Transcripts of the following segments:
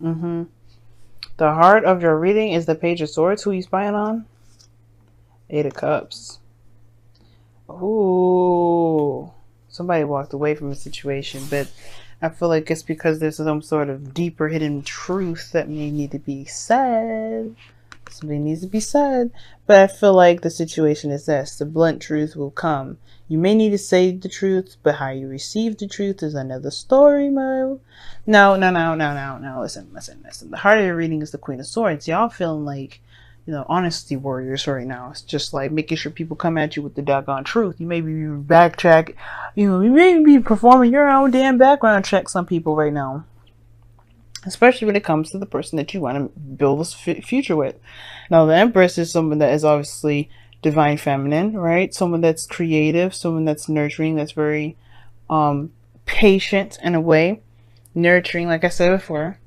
Mm-hmm. The heart of your reading is the Page of Swords. Who you spying on? Eight of Cups. Ooh. Somebody walked away from a situation, but I feel like it's because there's some sort of deeper hidden truth that may need to be said. Something needs to be said. But I feel like the situation is this. The blunt truth will come. You may need to say the truth, but how you receive the truth is another story, Mo. No. Listen. The heart of your reading is the Queen of Swords. Y'all feeling like, honesty warriors right now. It's just like making sure people come at you with the doggone truth. You may be backtrack. You may be performing your own damn background check, some people right now. Especially when it comes to the person that you want to build this future with. Now, the Empress is someone that is obviously divine feminine, right? Someone that's creative, someone that's nurturing, that's very patient in a way. Nurturing, like I said before.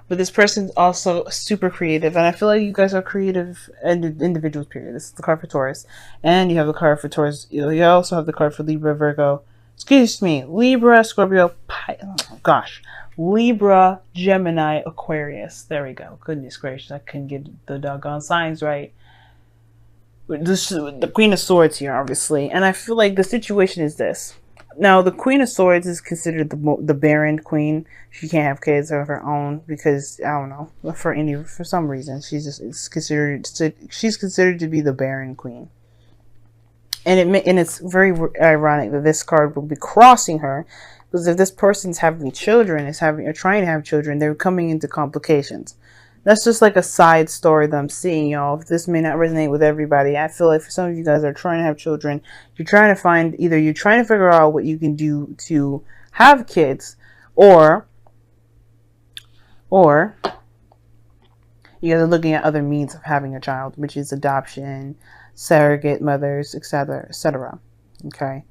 But this person's also super creative. And I feel like you guys are creative individuals, period. This is the card for Taurus. And you have the card for Taurus. You also have the card for Libra, Virgo. Excuse me. Libra, Scorpio, Libra, Gemini, Aquarius. There we go. Goodness gracious. I couldn't get the doggone signs right. The Queen of Swords here, obviously. And I feel like the situation is this. Now, the Queen of Swords is considered the barren queen. She can't have kids of her own because, I don't know, for some reason, she's considered to be the barren queen. And it's very ironic that this card will be crossing her, because if this person's having children, or trying to have children, they're coming into complications. That's just like a side story that I'm seeing, y'all. This may not resonate with everybody. I feel like for some of you guys that are trying to have children, you're trying to figure out what you can do to have kids, or you guys are looking at other means of having a child, which is adoption, surrogate mothers, etc., etc. Okay.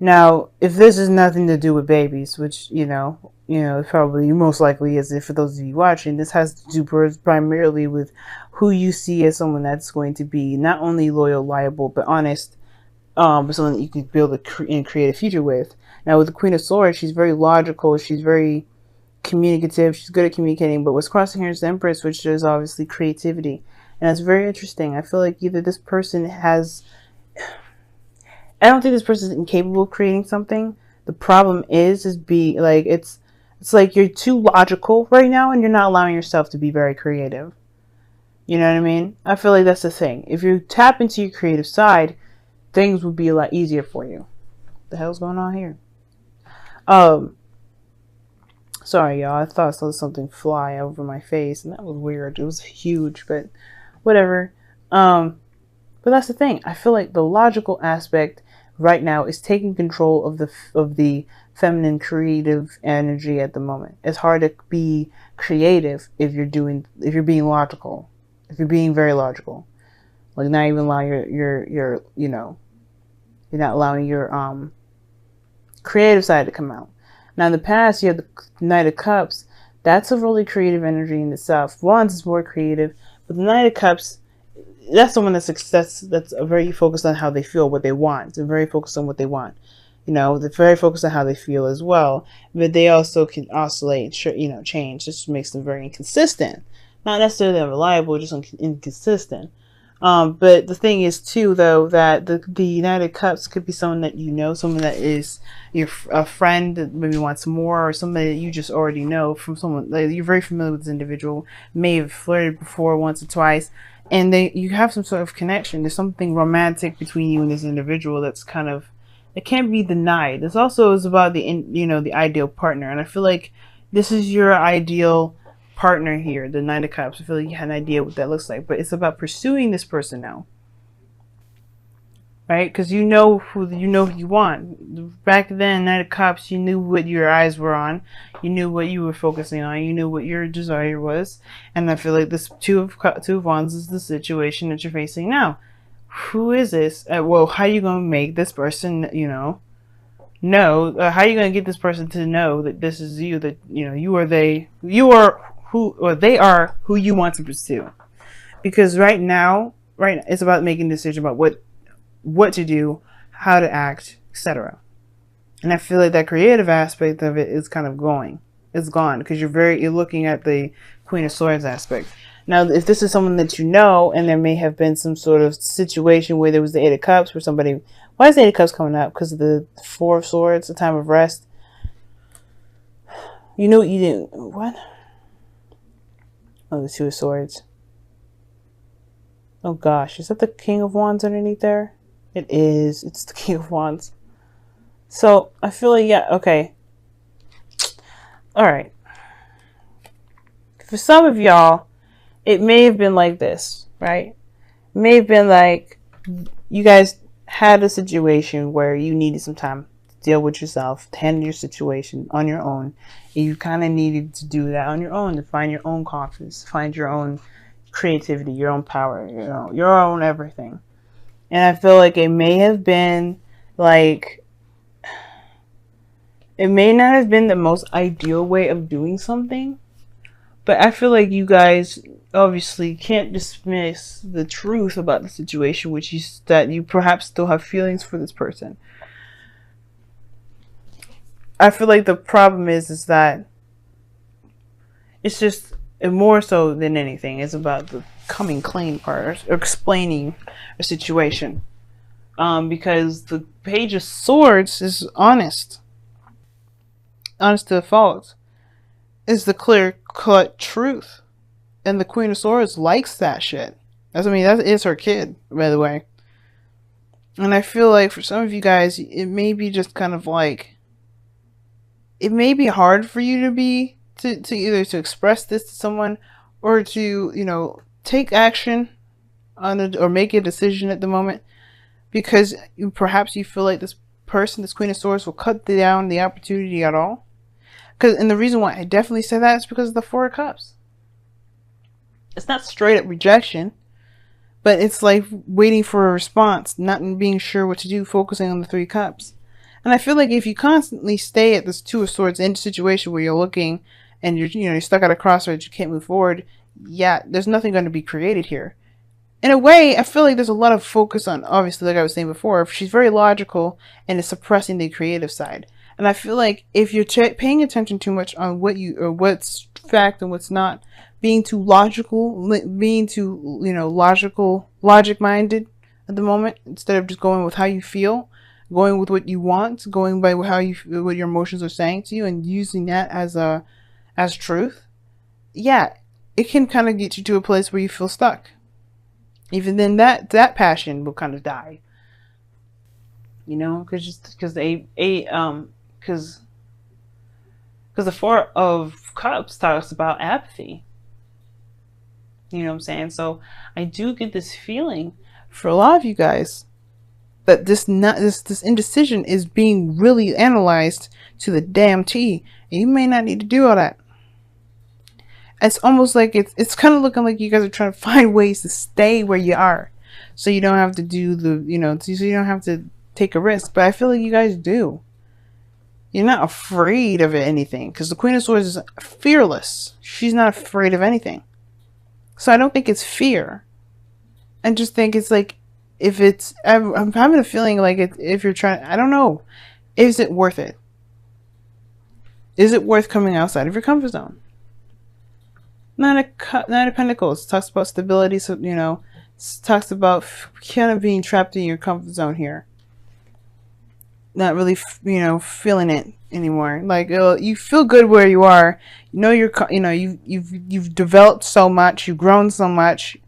Now, if this has nothing to do with babies, which, probably most likely is, for those of you watching, this has to do primarily with who you see as someone that's going to be not only loyal, liable, but honest, but someone that you can build and create a future with. Now, with the Queen of Swords, she's very logical, she's very communicative, she's good at communicating, but what's crossing here is the Empress, which is obviously creativity. And that's very interesting. I feel like either this person I don't think this person is incapable of creating something. The problem is it's like you're too logical right now and you're not allowing yourself to be very creative. You know what I mean? I feel like that's the thing. If you tap into your creative side, things would be a lot easier for you. What the hell's going on here? Sorry, y'all. I thought I saw something fly over my face and that was weird. It was huge, but whatever. But that's the thing. I feel like the logical aspect right now is taking control of the feminine creative energy at the moment. It's hard to be creative if you're being logical. If you're being very logical. Like not even allowing you're not allowing your creative side to come out. Now in the past you have the Knight of Cups. That's a really creative energy in itself. Wands is more creative, but the Knight of Cups, that's someone that's very focused on how they feel, what they want. They're very focused on what they want. They're very focused on how they feel as well. But they also can oscillate, change. This makes them very inconsistent. Not necessarily unreliable, just inconsistent. But the thing is too, though, that the United Cups could be someone that someone that is a friend that maybe wants more, or somebody that you just already know from someone that you're very familiar with. This individual may have flirted before once or twice. And you have some sort of connection. There's something romantic between you and this individual that's it can't be denied. This also is about the ideal partner. And I feel like this is your ideal partner here, the Knight of Cups. I feel like you had an idea what that looks like. But it's about pursuing this person now. Right? Because you know who you want. Back then, Knight of Cups, you knew what your eyes were on. You knew what you were focusing on. You knew what your desire was. And I feel like this Two of Wands is the situation that you're facing now. Who is this? Well, how are you going to make this person, know? How are you going to get this person to know that this is you, that, they are who you want to pursue? Because right now, it's about making a decision about what to do, how to act, etc. And I feel like that creative aspect of it is kind of going. is gone because you're looking at the Queen of Swords aspect. Now, if this is someone that you know, and there may have been some sort of situation where there was the Eight of Cups, where somebody, why is the Eight of Cups coming up? Because of the Four of Swords, the time of rest. You know what you didn't, what? Oh, the Two of Swords. Oh gosh, is that the King of Wands underneath there? It is. It's the King of Wands. So I feel like, yeah, okay. All right. For some of y'all, it may have been like this, right? It may have been like you guys had a situation where you needed some time to deal with yourself, to handle your situation on your own. And you kind of needed to do that on your own, to find your own confidence, find your own creativity, your own power, your own everything. And I feel like it may have been like, it may not have been the most ideal way of doing something, but I feel like you guys obviously can't dismiss the truth about the situation, which is that you perhaps still have feelings for this person. I feel like the problem is that it's just more so than anything, it's about the coming clean part, or explaining a situation. Because the Page of Swords is honest to the fault. Is the clear-cut truth. And the Queen of Swords likes that shit. That is her kid, by the way. And I feel like for some of you guys, it may be just kind of like, it may be hard for you to either to express this to someone, or to, take action on it, or make a decision at the moment, because perhaps you feel like this person, this Queen of Swords, will cut down the opportunity at all. And the reason why I definitely say that is because of the Four of Cups. It's not straight up rejection, but it's like waiting for a response, not being sure what to do, focusing on the Three of Cups. And I feel like if you constantly stay at this Two of Swords in a situation where you're looking and you're stuck at a crossroads, you can't move forward, yeah, there's nothing going to be created here. In a way, I feel like there's a lot of focus on, obviously, like I was saying before, she's very logical and is suppressing the creative side. And I feel like if you're paying attention too much on what's fact and what's not, being too logical, being too, logic-minded at the moment, instead of just going with how you feel, going with what you want, going by what your emotions are saying to you, and using that as truth, yeah, it can kind of get you to a place where you feel stuck. Even then, that passion will kind of die. Because the Four of Cups talks about apathy. You know what I'm saying? So I do get this feeling for a lot of you guys that this indecision is being really analyzed to the damn T, and you may not need to do all that. It's almost like it's kind of looking like you guys are trying to find ways to stay where you are, so you don't have to do so you don't have to take a risk. But I feel like you guys do. You're not afraid of anything, because the Queen of Swords is fearless. She's not afraid of anything. So I don't think it's fear. I just think it's like, I'm having a feeling like if you're trying, I don't know, is it worth it? Is it worth coming outside of your comfort zone? Nine of Pentacles talks about stability, so talks about kind of being trapped in your comfort zone here. Not really, feeling it anymore. Like, you feel good where you are. You've developed so much, you've grown so much,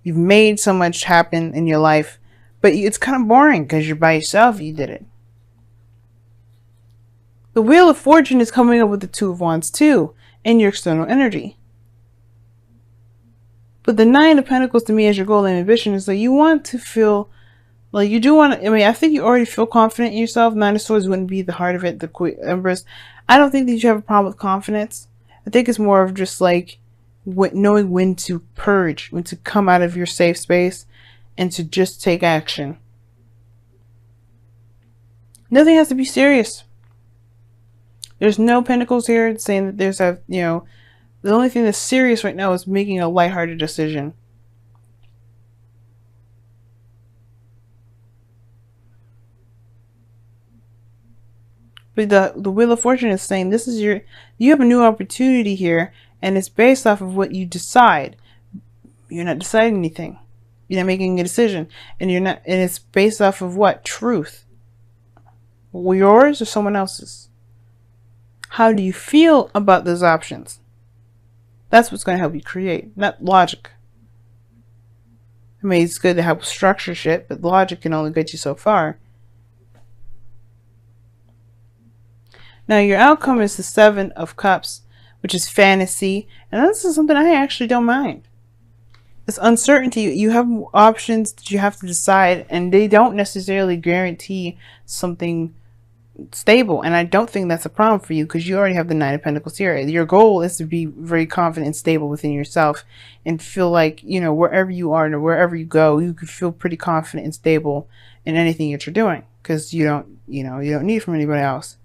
you've made so much happen in your life, but it's kind of boring because you're by yourself. You did it. The Wheel of Fortune is coming up with the Two of Wands too in your external energy. But the Nine of Pentacles to me as your goal and ambition is that you want to feel like you do want to. I think you already feel confident in yourself. Nine of Swords wouldn't be the heart of it. The Queen Empress. I don't think that you have a problem with confidence. I think it's more of just like knowing when to purge, when to come out of your safe space, and to just take action. Nothing has to be serious. There's no pentacles here saying that there's the only thing that's serious right now is making a lighthearted decision. But but the Wheel of Fortune is saying this is you have a new opportunity here, and it's based off of what you decide. You're not deciding anything. You're not making a decision, and it's based off of what? Truth. Yours or someone else's? How do you feel about those options? That's what's going to help you create, not logic. I mean, it's good to help structure shit, but logic can only get you so far. Now, your outcome is the 7 of Cups, which is fantasy, and this is something I actually don't mind. It's uncertainty. You have options that you have to decide, and they don't necessarily guarantee something stable, and I don't think that's a problem for you because you already have the 9 of Pentacles here. Your goal is to be very confident and stable within yourself and feel like, you know, wherever you are and wherever you go, you could feel pretty confident and stable in anything that you're doing because you don't need it from anybody else.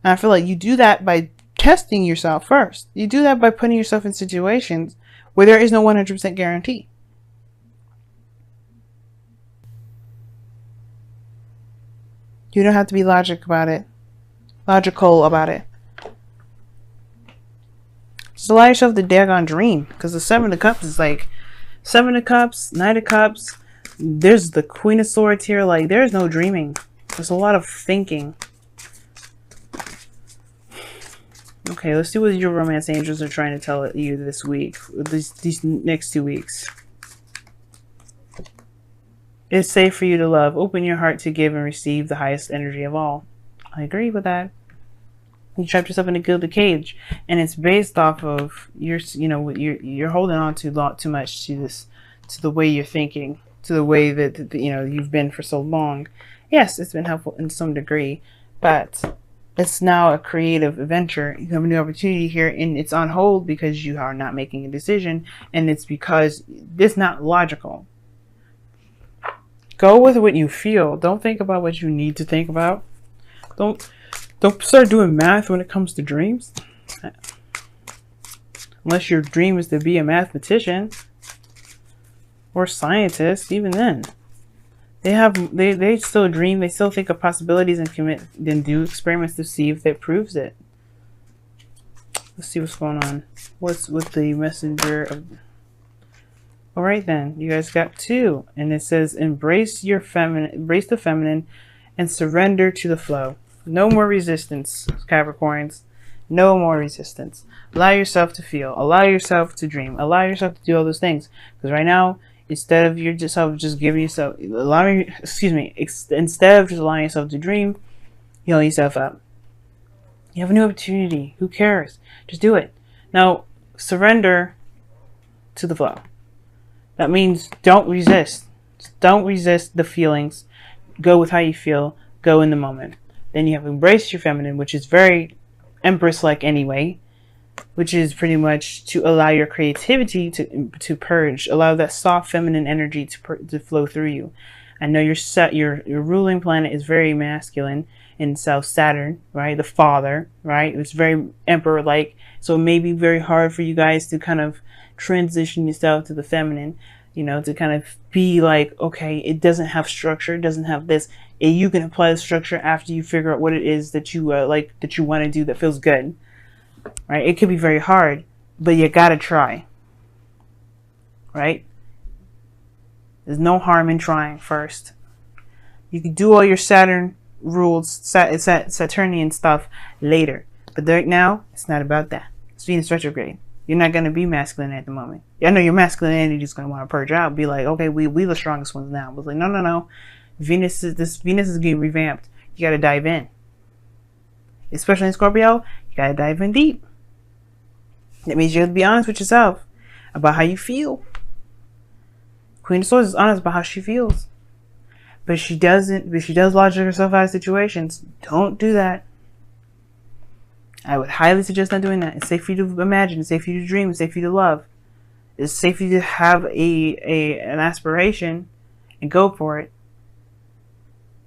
And I feel like you do that by testing yourself first. You do that by putting yourself in situations where there is no 100% guarantee. You don't have to be logical about it. Just allow yourself the daggone dream. Because the 7 of Cups is like 7 of Cups, 9 of Cups. There's the Queen of Swords here. Like, there's no dreaming. There's a lot of thinking. Okay, let's see what your romance angels are trying to tell you this week. These next 2 weeks. It's safe for you to love. Open your heart to give and receive the highest energy of all. I agree with that. You trapped yourself in a gilded cage, and it's based off of you're holding on to too much to the way you're thinking, to the way that you've been for so long. Yes, it's been helpful in some degree, but it's now a creative adventure. You have a new opportunity here, and it's on hold because you are not making a decision, and it's because it's not logical. Go with what you feel. Don't think about what you need to think about. Don't start doing math when it comes to dreams. Unless your dream is to be a mathematician or scientist, even then. They still dream, they still think of possibilities and do experiments to see if that proves it. Let's see what's going on. What's with the messenger of... Alright then, you guys got 2, and it says embrace the feminine and surrender to the flow. No more resistance, Capricorns. No more resistance. Allow yourself to feel, allow yourself to dream, allow yourself to do all those things. Because right now, instead of instead of just allowing yourself to dream, you heal yourself up. You have a new opportunity. Who cares? Just do it. Now, surrender to the flow. That means don't resist. Don't resist the feelings. Go with how you feel. Go in the moment. Then you have embraced your feminine, which is very Empress-like anyway, which is pretty much to allow your creativity to purge, allow that soft feminine energy to flow through you. I know your ruling planet is very masculine in South Saturn, right? The father, right? It's very Emperor-like, so it may be very hard for you guys to kind of transition yourself to the feminine, to kind of be like, okay, it doesn't have structure, it doesn't have this. And you can apply the structure after you figure out what it is that you that you want to do that feels good, right? It could be very hard, but you gotta try, right? There's no harm in trying first. You can do all your Saturn rules, Saturnian stuff later, but right now it's not about that. It's Venus retrograde. You're not going to be masculine at the moment. I know your masculine energy is going to want to purge out, be like, okay, we the strongest ones now. But like, no. Venus is getting revamped. You got to dive in. Especially in Scorpio, you got to dive in deep. That means you have to be honest with yourself about how you feel. Queen of Swords is honest about how she feels. But she does logic herself out of situations. Don't do that. I would highly suggest not doing that. It's safe for you to imagine. It's safe for you to dream. It's safe for you to love. It's safe for you to have an aspiration and go for it.